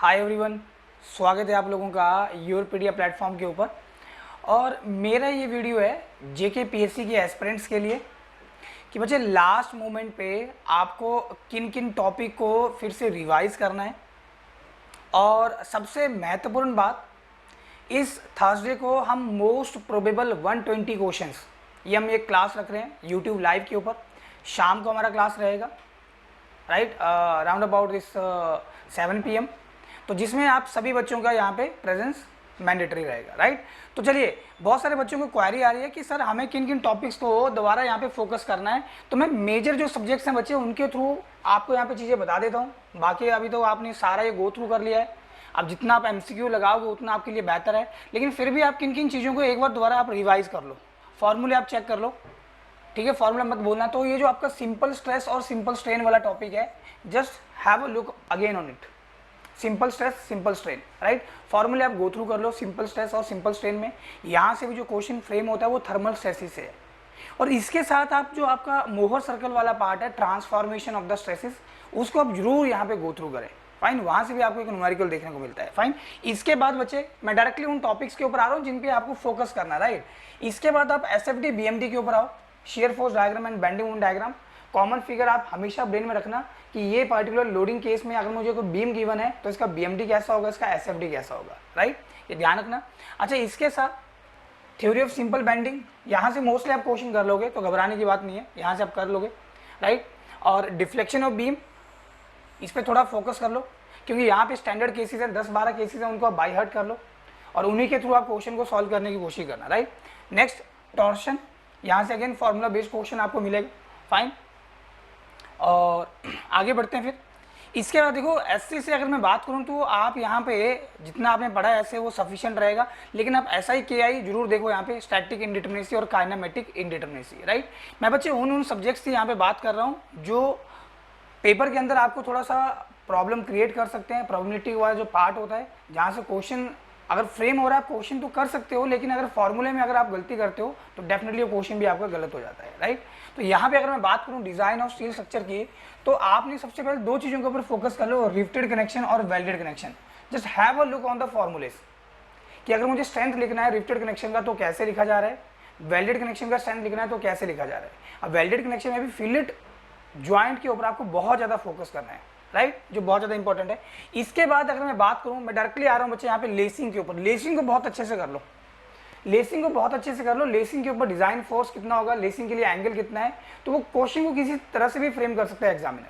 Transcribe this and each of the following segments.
Hi everyone, स्वागत है आप लोगों का यूरोपीडिया प्लेटफॉर्म के ऊपर। और मेरा ये वीडियो है जेके पीएससी के एस्पिरेंट्स के लिए कि बच्चे लास्ट मोमेंट पे आपको किन किन टॉपिक को फिर से रिवाइज करना है। और सबसे महत्वपूर्ण बात, इस थर्सडे को हम मोस्ट प्रोबेबल 120 क्वेश्चंस ये हम एक क्लास रख रहे हैं यूट्यूब लाइव के ऊपर। शाम को हमारा क्लास रहेगा right round about this 7 PM, तो जिसमें आप सभी बच्चों का यहाँ पे प्रेजेंस मैंडेटरी रहेगा राइट। तो चलिए, बहुत सारे बच्चों को क्वेरी आ रही है कि सर हमें किन किन टॉपिक्स को दोबारा यहाँ पे फोकस करना है। तो मैं मेजर जो सब्जेक्ट्स हैं बच्चे उनके थ्रू आपको यहाँ पे चीज़ें बता देता हूँ। बाकी अभी तो आपने सारा ये गो थ्रू कर लिया है, अब जितना आप MCQ लगाओगे उतना आपके लिए बेहतर है। लेकिन फिर भी आप किन किन चीज़ों को एक बार दोबारा आप रिवाइज कर लो, फॉर्मूले आप चेक कर लो, ठीक है, फॉर्मूला मत बोलना। तो ये जो आपका सिंपल स्ट्रेस और सिंपल स्ट्रेन वाला टॉपिक है, just have a look again on it. Simple stress simple strain right, फॉर्मूले आप गो थ्रू कर लो सिंपल स्ट्रेस और सिंपल स्ट्रेन में। यहाँ से भी जो क्वेश्चन फ्रेम होता है वो थर्मल स्ट्रेसिस से है। और इसके साथ आप जो आपका मोहर सर्कल वाला पार्ट है, ट्रांसफॉर्मेशन ऑफ द स्ट्रेसिस, उसको आप जरूर यहाँ पे गो थ्रू करें। फाइन, वहाँ से भी आपको एक न्यूमेरिकल देखने को मिलता है। फाइन, इसके बाद बच्चे मैं डायरेक्टली उन टॉपिक्स के ऊपर आ रहा हूँ जिन पे आपको फोकस करना है राइट। इसके बाद आप SFD BMD के ऊपर आओ, shear force diagram and bending moment diagram. Common figure आप हमेशा ब्रेन में रखना कि ये पर्टिकुलर लोडिंग केस में अगर मुझे कोई बीम गिवन है तो इसका BMD कैसा होगा, इसका SFD कैसा होगा राइट, ये ध्यान रखना। अच्छा, इसके साथ थ्योरी ऑफ सिंपल बेंडिंग, यहाँ से मोस्टली आप क्वेश्चन कर लोगे तो घबराने की बात नहीं है, यहाँ से आप कर लोगे राइट। और डिफ्लेक्शन ऑफ बीम, इस पर थोड़ा फोकस कर लो क्योंकि यहाँ पे स्टैंडर्ड केसेस है, 10-12 केसेस है, उनको आप बाई हार्ट कर लो और उन्हीं के थ्रू आप क्वेश्चन को सॉल्व करने की कोशिश करना राइट। नेक्स्ट टॉर्शन, यहाँ से अगेन फॉर्मूला बेस्ड क्वेश्चन आपको मिलेगा। फाइन, और आगे बढ़ते हैं फिर। इसके बाद देखो SC से अगर मैं बात करूं तो आप यहाँ पे जितना आपने पढ़ा है ऐसे वो सफिशिएंट रहेगा, लेकिन आप SI KI जरूर देखो यहाँ पे, स्टैटिक इंडिटरमिनेसी और काइनेमेटिक इंडिटरमिनेसी राइट। मैं बच्चे उन सब्जेक्ट्स की यहाँ पे बात कर रहा हूँ जो पेपर के अंदर आपको थोड़ा सा प्रॉब्लम क्रिएट कर सकते हैं। प्रोबेबिलिटी वाला जो पार्ट होता है जहाँ से क्वेश्चन अगर फ्रेम हो रहा है, क्वेश्चन तो कर सकते हो, लेकिन अगर फॉर्मूले में अगर आप गलती करते हो तो डेफिनेटली क्वेश्चन भी आपका गलत हो जाता है राइट। तो यहाँ पे अगर मैं बात करूँ डिजाइन ऑफ स्टील स्ट्रक्चर की, तो आपने सबसे पहले दो चीज़ों के ऊपर फोकस कर लो, रिफ्टेड कनेक्शन और welded connection. Just have a look on the formulas कि अगर मुझे स्ट्रेंथ लिखना है रिफ्टेड कनेक्शन का तो कैसे लिखा जा रहा है, वेल्डेड कनेक्शन का स्ट्रेंथ लिखना है तो कैसे लिखा जा रहा है। अब वेल्डेड कनेक्शन में भी फिलेट ज्वाइंट के ऊपर आपको बहुत ज़्यादा फोकस करना है राइट, जो बहुत ज़्यादा इंपॉर्टेंट है। इसके बाद अगर मैं बात करूँ, मैं डायरेक्टली आ रहा हूँ बच्चे यहाँ पे लेसिंग के ऊपर। लेसिंग को बहुत अच्छे से कर लो, लेसिंग को बहुत अच्छे से कर लो। लेसिंग के ऊपर डिजाइन फोर्स कितना होगा, लेसिंग के लिए एंगल कितना है, तो वो क्वेश्चन को किसी तरह से भी फ्रेम कर सकता है एग्जामिनर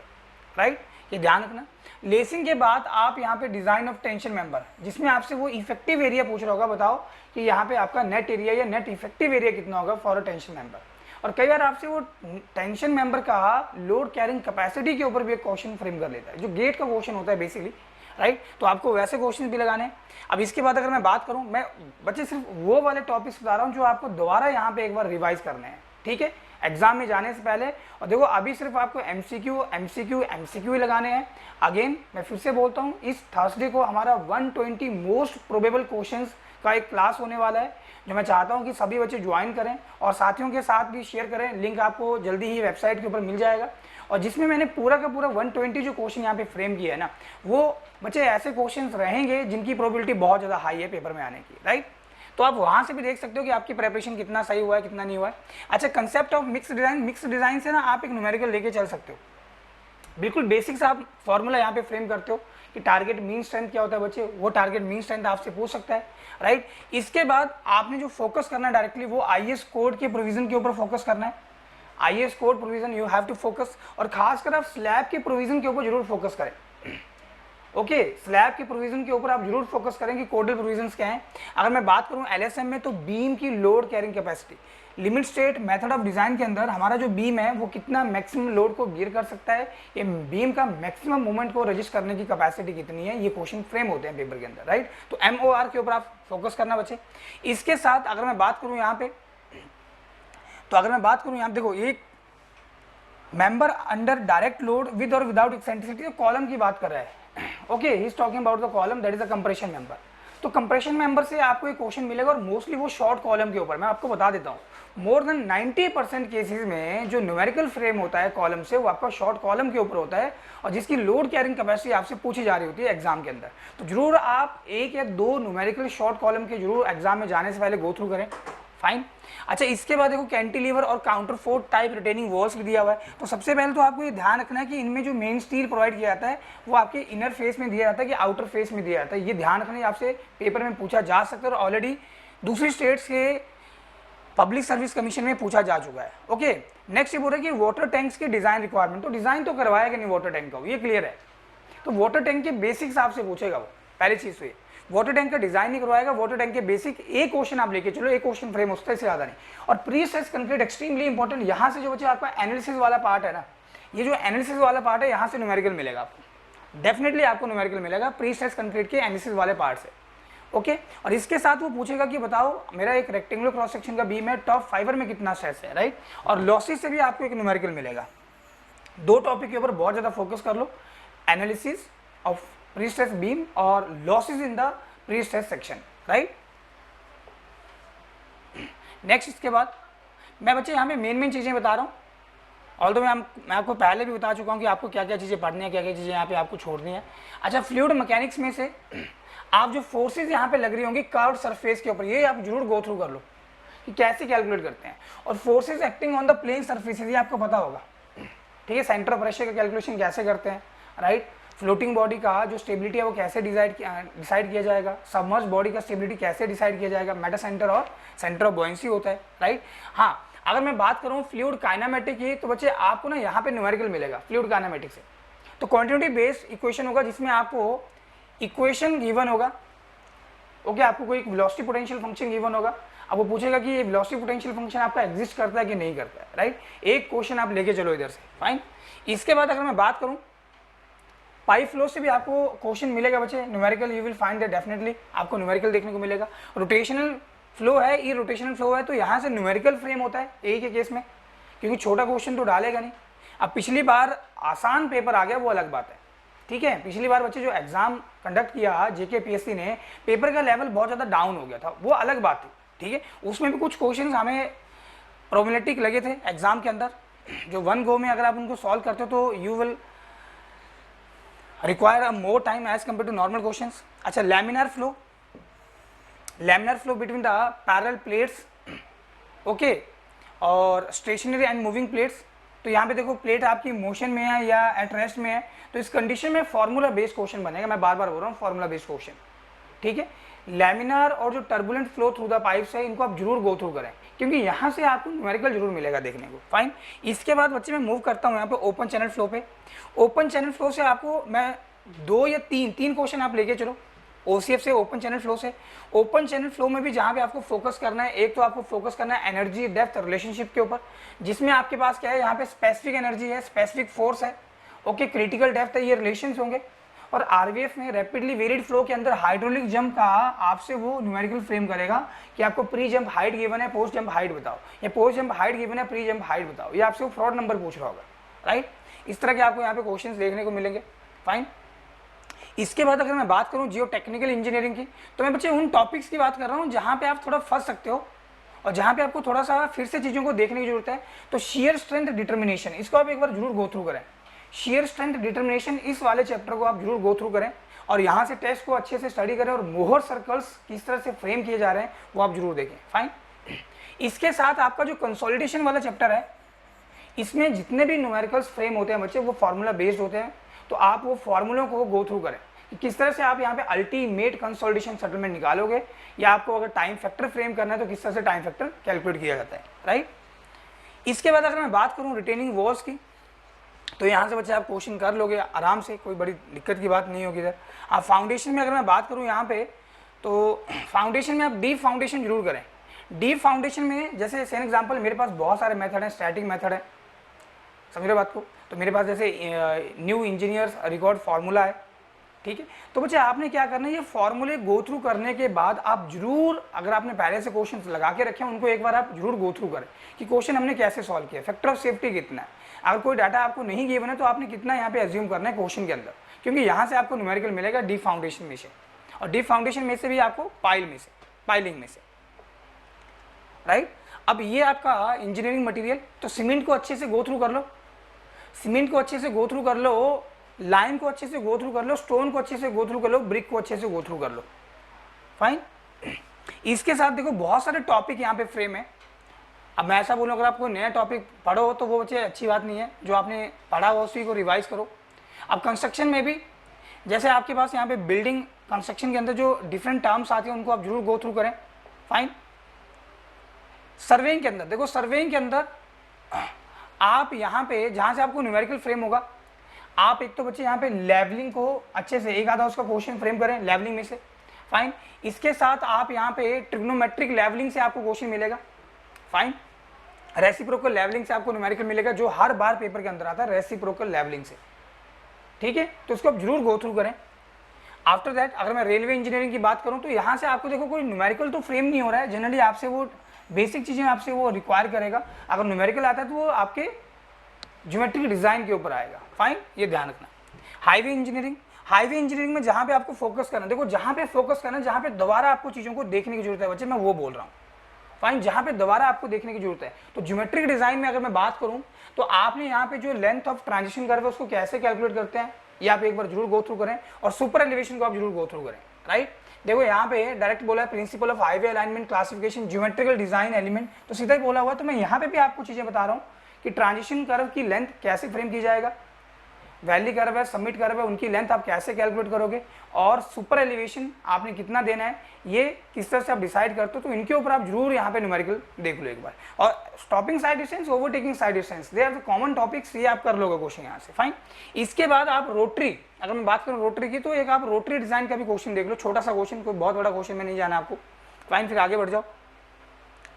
राइट, ये ध्यान रखना। लेसिंग के बाद आप यहाँ पे डिजाइन ऑफ टेंशन मेंबर, जिसमें आपसे वो इफेक्टिव एरिया पूछ रहा होगा, बताओ कि यहाँ पे आपका नेट एरिया या नेट इफेक्टिव एरिया कितना होगा फॉर अ टेंशन मेंबर। और कई बार आपसे वो टेंशन मेंबर का लोड कैरिंग कैपेसिटी के ऊपर भी एक क्वेश्चन फ्रेम कर लेता है, जो गेट का क्वेश्चन होता है बेसिकली राइट। तो आपको वैसे क्वेश्चन भी लगाने हैं। अब इसके बाद अगर मैं बात करूं, मैं बच्चे सिर्फ वो वाले टॉपिक्स बता रहा हूं जो आपको दोबारा यहाँ पे एक बार रिवाइज करने हैं, ठीक है, एग्जाम में जाने से पहले। और देखो अभी सिर्फ आपको MCQ लगाने हैं। अगेन मैं फिर से बोलता हूँ, इस थर्सडे को हमारा 120 मोस्ट प्रोबेबल क्वेश्चंस का एक क्लास होने वाला है, जो मैं चाहता हूं कि सभी बच्चे ज्वाइन करें और साथियों के साथ भी शेयर करें। लिंक आपको जल्दी ही वेबसाइट के ऊपर मिल जाएगा। और जिसमें मैंने पूरा का पूरा 120 जो क्वेश्चन यहाँ पे फ्रेम किया है ना, वो बच्चे ऐसे क्वेश्चंस रहेंगे जिनकी प्रोबेबिलिटी बहुत ज़्यादा हाई है पेपर में आने की राइट। तो आप वहाँ से भी देख सकते हो कि आपकी प्रिपरेशन कितना सही हुआ है, कितना नहीं हुआ है। अच्छा, concept of mix design, mix design से ना आप एक न्यूमेरिकल लेके चल सकते हो। बिल्कुल बेसिक्स आप फॉर्मूला यहाँ पे फ्रेम करते हो कि टारगेट मीन स्ट्रेंथ क्या होता है बच्चे, वो टारगेट मीन स्ट्रेंथ आपसे पूछ सकता है राइट। इसके बाद आपने जो फोकस करना है डायरेक्टली वो IS कोड के प्रोविजन के ऊपर फोकस करना है। IS code provision you have to focus, और खासकर आप स्लैब के प्रोविजन के ऊपर जरूर फोकस करें। ओके, स्लैब के प्रोविजन के ऊपर आप जरूर फोकस करें कि कोडल प्रोविजंस क्या हैं। अगर मैं बात करूं LSM में, तो बीम की load carrying capacity, limit state method of design के अंदर हमारा जो बीम है वो कितना मैक्सिमम लोड को बियर कर सकता है, ये बीम का मैक्सिमम मूवमेंट को रजिस्ट करने की कैपेसिटी कितनी है, ये क्वेश्चन फ्रेम होते हैं पेपर के अंदर राइट। तो MOR के ऊपर आप फोकस करना बच्चे। इसके साथ अगर मैं बात करूं यहाँ पे, तो अगर मैं बात करूं यहाँ देखो, एक member under direct load with और विदाउट एक्सेंट्रिसिटी, कॉलम की बात कर रहा है। Okay, he is talking about the column, that is a compression member. तो कंप्रेशन मेंबर से आपको एक क्वेश्चन मिलेगा और मोस्टली वो शॉर्ट कॉलम के ऊपर। मैं आपको बता देता हूँ, मोर देन 90% केसेस में जो न्यूमेरिकल फ्रेम होता है कॉलम से, वो आपका शॉर्ट कॉलम के ऊपर होता है और जिसकी लोड कैरिंग कैपेसिटी आपसे पूछी जा रही होती है एग्जाम के अंदर। तो जरूर आप एक या दो न्यूमेरिकल शॉर्ट कॉलम के जरूर एग्जाम में जाने से पहले गो थ्रू करें। फाइन। अच्छा, इसके बाद देखो कैंटिलीवर और counter fort type retaining walls भी दिया हुआ है। तो सबसे पहले तो आपको ये ध्यान रखना है कि इनमें जो मेन स्टील प्रोवाइड किया जाता है वो आपके इनर फेस में दिया जाता है कि आउटर फेस में दिया जाता है। ये ध्यान रखना है, आपसे पेपर में पूछा जा सकता है और ऑलरेडी दूसरी स्टेट्स के पब्लिक सर्विस कमीशन में पूछा जा चुका है। ओके, नेक्स्ट ये बोल रहा है कि वाटर टैंक्स की डिजाइन रिक्वायरमेंट। तो डिजाइन तो करवाया कि नहीं वाटर टैंक का, ये क्लियर है। तो वाटर टैंक के बेसिक्स आपसे पूछेगा वो, पहली चीज तो ये वाटर टैंक का डिजाइन नहीं करवाएगा, वाटर टैंक के बेसिक एक क्वेश्चन आप लेके चलो, एक क्वेश्चन फ्रेम उससे ज्यादा नहीं। और pre stress concrete extremely important. यहाँ से जो बच्चे आपका एनालिसिस वाला पार्ट है ना, ये जो एनालिसिस वाला पार्ट है यहाँ से न्यूमेरिकल मिलेगा आपको, डेफिनेटली आपको न्यूमेरिकल मिलेगा प्री स्ट्रेस कंक्रीट के एनालिसिस वाले पार्ट से। ओके, और इसके साथ वो पूछेगा कि बताओ मेरा एक रेक्टेंगुलर क्रॉस सेक्शन का बीम है, टॉप फाइबर में कितना स्ट्रेस है, राइट। और लॉसेस से भी आपको एक न्यूमेरिकल मिलेगा। दो टॉपिक के ऊपर बहुत ज़्यादा फोकस कर लो, analysis of pre stress beam और losses in the pre stress section, right. Next इसके बाद मैं बच्चे यहाँ पे मेन चीज़ें बता रहा हूँ। ऑल्दो मैं आपको पहले भी बता चुका हूँ कि आपको क्या क्या चीज़ें पढ़नी है, क्या क्या चीज़ें यहाँ पे आपको छोड़नी है। अच्छा, फ्लूइड मैकेनिक्स में से आप जो फोर्सेज यहाँ पे लग रही होंगी कर्व्ड सरफेस के ऊपर, ये आप जरूर गो थ्रू कर लो कि कैसे कैलकुलेट करते हैं। और forces acting on the plane surfaces, ये आपको पता होगा, ठीक है। सेंटर ऑफ प्रेशर का कैलकुलेशन कैसे करते हैं, राइट। फ्लोटिंग बॉडी का जो स्टेबिलिटी है वो कैसे डिसाइड किया जाएगा, सबमर्ज बॉडी का स्टेबिलिटी कैसे डिसाइड किया जाएगा, मेटा सेंटर और सेंटर ऑफ बॉयंसी होता है, राइट। हाँ, अगर मैं बात करूँ फ्लूइड काइनेमेटिक की, तो बच्चे आपको ना यहाँ पे न्यूमेरिकल मिलेगा फ्लूइड काइनेमेटिक से। तो क्वांटिटी बेस्ड इक्वेशन होगा जिसमें आपको इक्वेशन गिवन होगा, ओके। आपको कोई वेलोसिटी पोटेंशियल फंक्शन गिवन होगा, अब वो पूछेगा कि ये वेलोसिटी पोटेंशियल फंक्शन आपका एग्जिस्ट करता है कि नहीं करता है, राइट। एक क्वेश्चन आप लेके चलो इधर से, फाइन। इसके बाद अगर मैं बात करूँ पाइप फ्लो से भी आपको क्वेश्चन मिलेगा बच्चे, numerical you will find that, definitely आपको न्यूमेरिकल देखने को मिलेगा। रोटेशनल फ्लो है, ये रोटेशनल फ्लो है, तो यहाँ से न्यूमेरिकल फ्रेम होता है एक के केस में, क्योंकि छोटा क्वेश्चन तो डालेगा नहीं। अब पिछली बार आसान पेपर आ गया वो अलग बात है, ठीक है। पिछली बार बच्चे जो एग्जाम कंडक्ट किया जेके पीएससी ने, पेपर का लेवल बहुत ज़्यादा डाउन हो गया था, वो अलग बात थी, ठीक है। उसमें भी कुछ क्वेश्चन हमें प्रोबेबिलिटी लगे थे एग्जाम के अंदर, जो वन गो में अगर आप उनको सॉल्व करते हो तो you will require a more time as compare to normal question. अच्छा, laminar flow between the parallel plates, okay, और स्टेशनरी एंड मूविंग प्लेट्स। तो यहाँ पे देखो प्लेट आपकी मोशन में है या एट रेस्ट में है, तो इस कंडीशन में फॉर्मूला बेस्ड क्वेश्चन बनेगा। मैं बार बार बोल रहा हूँ फॉर्मूला बेस्ड क्वेश्चन, ठीक है। लैमिनार और जो turbulent flow through the pipes है, इनको आप जरूर गो थ्रू करें, क्योंकि यहाँ से आपको न्यूमेरिकल जरूर मिलेगा देखने को, फाइन। इसके बाद बच्चे मैं मूव करता हूँ यहाँ पे ओपन चैनल फ्लो पे। ओपन चैनल फ्लो से आपको मैं दो या तीन क्वेश्चन आप लेके चलो, ओसीएफ से, ओपन चैनल फ्लो से। ओपन चैनल फ्लो में भी जहाँ पे आपको फोकस करना है, एक तो आपको फोकस करना है एनर्जी डेप्थ रिलेशनशिप के ऊपर, जिसमें आपके पास क्या है, यहाँ पे स्पेसिफिक एनर्जी है, स्पेसिफिक फोर्स है, ओके, क्रिटिकल डेप्थ है, ये रिलेशंस होंगे। और आरवीएफ में रैपिडली वेरिड फ्लो के अंदर हाइड्रोलिक जंप का आपसे वो न्यूमेरिकल फ्रेम करेगा कि आपको प्री जंप हाइट गिवन है, पोस्ट जंप हाइट बताओ, या पोस्ट जंप हाइट गिवन है, प्री जंप हाइट बताओ, ये आपसे वो फ्रॉड नंबर पूछ रहा होगा, राइट। इस तरह के आपको यहाँ पे क्वेश्चंस देखने को मिलेंगे, फाइन। इसके बाद अगर मैं बात करूँ जियो टेक्निकल इंजीनियरिंग की, तो मैं बच्चे उन टॉपिक्स की बात कर रहा हूँ जहाँ पे आप थोड़ा फंस सकते हो और जहाँ पे आपको थोड़ा सा फिर से चीज़ों को देखने की जरूरत है। तो शेयर स्ट्रेंथ डिटर्मिनेशन, इसको आप एक बार जरूर गो थ्रू करें। शेयर स्ट्रेंथ डिटर्मिनेशन, इस वाले चैप्टर को आप जरूर गो थ्रू करें और यहाँ से टेस्ट को अच्छे से स्टडी करें और मोहर सर्कल्स किस तरह से फ्रेम किए जा रहे हैं वो आप जरूर देखें, फाइन। इसके साथ आपका जो कंसोलिडेशन वाला चैप्टर है, इसमें जितने भी न्यूमेरिकल्स फ्रेम होते हैं बच्चे, वो फार्मूला बेस्ड होते हैं। तो आप वो फार्मूलों को गो थ्रू करें कि किस तरह से आप यहाँ पे अल्टीमेट कंसोलिडेशन सेटलमेंट निकालोगे, या आपको अगर टाइम फैक्टर फ्रेम करना है तो किस तरह से टाइम फैक्टर कैलकुलेट किया जाता है, राइट। इसके बाद अगर मैं बात करूँ रिटेनिंग वॉल्स की, तो यहाँ से बच्चे आप क्वेश्चन कर लोगे आराम से, कोई बड़ी दिक्कत की बात नहीं होगी इधर। आप फाउंडेशन में अगर मैं बात करूँ यहाँ पे, तो फाउंडेशन में आप डीप फाउंडेशन जरूर करें। डीप फाउंडेशन में जैसे सेन एग्जांपल, मेरे पास बहुत सारे मेथड हैं, स्टैटिक मेथड है, समझ रहे बात को। तो मेरे पास जैसे न्यू इंजीनियर्स रिकॉर्ड फार्मूला है, ठीक है। तो बच्चे आपने क्या करना है, ये फॉर्मूले गो थ्रू करने के बाद आप जरूर, अगर आपने पहले से क्वेश्चन लगा के रखे हैं, उनको एक बार आप जरूर गो थ्रू करें कि क्वेश्चन हमने कैसे सॉल्व किया, फैक्टर ऑफ सेफ्टी कितना है। अगर कोई डाटा आपको नहीं गिवन है तो आपने कितना यहाँ पे एज्यूम करना है क्वेश्चन के अंदर, क्योंकि यहाँ से आपको न्यूमेरिकल मिलेगा डीप फाउंडेशन में से। और डीप फाउंडेशन में से भी आपको पाइलिंग में से, राइट। अब ये आपका इंजीनियरिंग मटेरियल, तो सीमेंट को अच्छे से गो थ्रू कर लो, सीमेंट को अच्छे से गो थ्रू कर लो, लाइम को अच्छे से गो थ्रू कर लो, स्टोन को अच्छे से गो थ्रू कर लो, ब्रिक को अच्छे से गो थ्रू कर लो, फाइन। इसके साथ देखो बहुत सारे टॉपिक यहाँ पे फ्रेम है। अब मैं ऐसा बोलूँ, अगर आप कोई नया टॉपिक पढ़ो तो वो बच्चे अच्छी बात नहीं है, जो आपने पढ़ा हुआ उसी को रिवाइज करो। अब कंस्ट्रक्शन में भी जैसे आपके पास यहाँ पे बिल्डिंग कंस्ट्रक्शन के अंदर जो डिफरेंट टर्म्स आती हैं उनको आप जरूर गो थ्रू करें, फाइन। सर्वेइंग के अंदर देखो, सर्वेइंग के अंदर आप यहाँ पे जहाँ से आपको न्यूमेरिकल फ्रेम होगा, आप एक तो बच्चे यहाँ पे लेवलिंग को अच्छे से एक आधा उसका क्वेश्चन फ्रेम करें लेवलिंग में से, फाइन। इसके साथ आप यहाँ पे ट्रिग्नोमेट्रिक लेवलिंग से आपको क्वेश्चन मिलेगा, फाइन। रेसिप्रोकल लेवलिंग से आपको न्यूमेरिकल मिलेगा, जो हर बार पेपर के अंदर आता है रेसिप्रोकल लेवलिंग से, ठीक है। तो उसको आप जरूर गो थ्रू करें। आफ्टर दैट अगर मैं रेलवे इंजीनियरिंग की बात करूं तो यहाँ से आपको देखो कोई न्यूमेरिकल तो फ्रेम नहीं हो रहा है, जनरली आपसे वो बेसिक चीज़ें आपसे वो रिक्वायर करेगा। अगर न्यूमेरिकल आता है तो वो आपके ज्योमेट्रिक डिज़ाइन के ऊपर आएगा, फाइन, ये ध्यान रखना। हाईवे इंजीनियरिंग में जहाँ पे आपको फोकस करना, देखो जहाँ पे फोकस करना, जहाँ पे दोबारा आपको चीज़ों को देखने की जरूरत है बच्चे, मैं वो बोल रहा हूँ, फाइन। जहाँ पे दोबारा आपको देखने की जरूरत है, तो ज्योमेट्रिक डिज़ाइन में अगर मैं बात करूँ तो आपने यहाँ पे जो लेंथ ऑफ ट्रांजिशन कर्व है उसको कैसे कैलकुलेट करते हैं ये आप एक बार जरूर गो थ्रू करें, और सुपर एलिवेशन को आप जरूर गो थ्रू करें, राइट। देखो यहाँ पे डायरेक्ट बोला है principle of highway alignment classification geometrical design element, तो सीधा ही बोला हुआ। तो मैं यहाँ पे भी आपको चीजें बता रहा हूँ कि ट्रांजिशन कर्व की लेंथ कैसे फ्रेम की जाएगा, वैली कर्व है, समिट कर्व है, उनकी लेंथ आप कैसे कैलकुलेट करोगे, और सुपर एलिवेशन आपने कितना देना है ये किस तरह से आप डिसाइड करते हो, तो इनके ऊपर आप जरूर यहाँ पे न्यूमेरिकल देख लो एक बार। और stopping sight distance, overtaking sight distance, they are the common topics, ये आप कर लोगे क्वेश्चन यहाँ से, फाइन। इसके बाद आप रोटरी, अगर मैं बात करूँ रोटरी की, तो एक आप रोटरी डिजाइन का भी क्वेश्चन देख लो, छोटा सा क्वेश्चन, कोई बहुत बड़ा क्वेश्चन में नहीं जाना आपको, फाइन। फिर आगे बढ़ जाओ,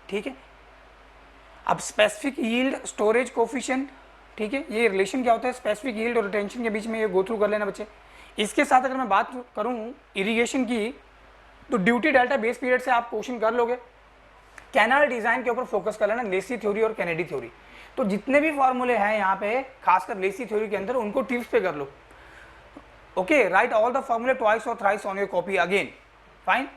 ठीक है। अब स्पेसिफिक यील्ड स्टोरेज कोफिशिएंट, ठीक है, ये रिलेशन क्या होता है स्पेसिफिक यील्ड और रिटेंशन के बीच में, ये गो थ्रू कर लेना बच्चे। इसके साथ अगर मैं बात करूं इरिगेशन की, तो ड्यूटी डेल्टा बेस पीरियड से आप क्वेश्चन कर लोगे। कैनाल डिजाइन के ऊपर फोकस कर लेना, लेसी थ्योरी और कैनेडी थ्योरी, तो जितने भी फॉर्मूले हैं यहाँ पे खासकर लेसी थ्योरी के अंदर उनको टिप्स पे कर लो, ओके। राइट ऑल द फॉर्मूले ट्वाइस और thrice on your copy again, fine.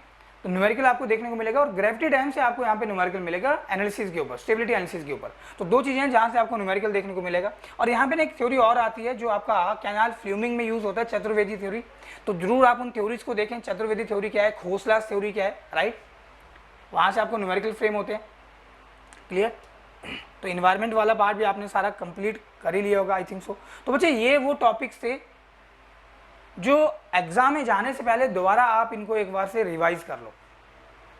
तो न्यूमेरिकल आपको देखने को मिलेगा, और ग्रेविटी डैम से आपको यहाँ पे न्यूमेरिकल मिलेगा एनालिसिस के ऊपर, स्टेबिलिटी एनालिसिस के ऊपर। तो दो चीजें हैं जहाँ से आपको न्यूमेरिकल देखने को मिलेगा। और यहाँ पे एक थ्योरी और आती है जो आपका कैनाल फ्ल्यूमिंग में यूज होता है, चतुर्वेदी थ्योरी, तो जरूर आप उन थ्योरीज को देखें। चतुर्वेदी थ्योरी क्या है, खोसलास थ्योरी क्या है, राइट, वहाँ से आपको न्यूमेरिकल फ्रेम होते हैं, क्लियर। तो इन्वायरमेंट वाला पार्ट भी आपने सारा कंप्लीट कर ही लिया होगा, आई थिंक सो। तो बच्चे ये वो टॉपिक्स थे जो एग्जाम में जाने से पहले दोबारा आप इनको एक बार से रिवाइज कर लो,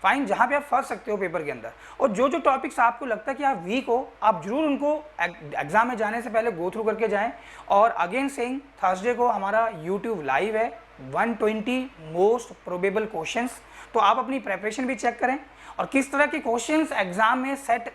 फाइन, जहाँ पे आप फंस सकते हो पेपर के अंदर। और जो जो टॉपिक्स आपको लगता है कि आप वीक हो, आप जरूर उनको एग्जाम में जाने से पहले गो थ्रू करके जाएं। और अगेन सेइंग, थर्सडे को हमारा यूट्यूब लाइव है, 120 मोस्ट प्रोबेबल क्वेश्चंस, तो आप अपनी प्रेपरेशन भी चेक करें और किस तरह के क्वेश्चंस एग्जाम में सेट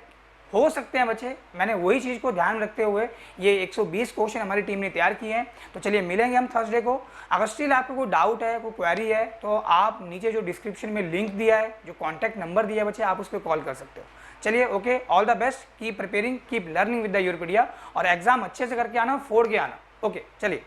हो सकते हैं बच्चे। मैंने वही चीज़ को ध्यान रखते हुए ये 120 क्वेश्चन हमारी टीम ने तैयार किए हैं। तो चलिए मिलेंगे हम थर्सडे को। अगर स्टिल आपको कोई डाउट है, कोई क्वेरी है, तो आप नीचे जो डिस्क्रिप्शन में लिंक दिया है, जो कॉन्टैक्ट नंबर दिया है बच्चे, आप उस पर कॉल कर सकते हो। चलिए okay, all the best, keep preparing, keep learning with the Europedia, और एग्जाम अच्छे से करके आना, फोड़ के आना। ओके चलिए।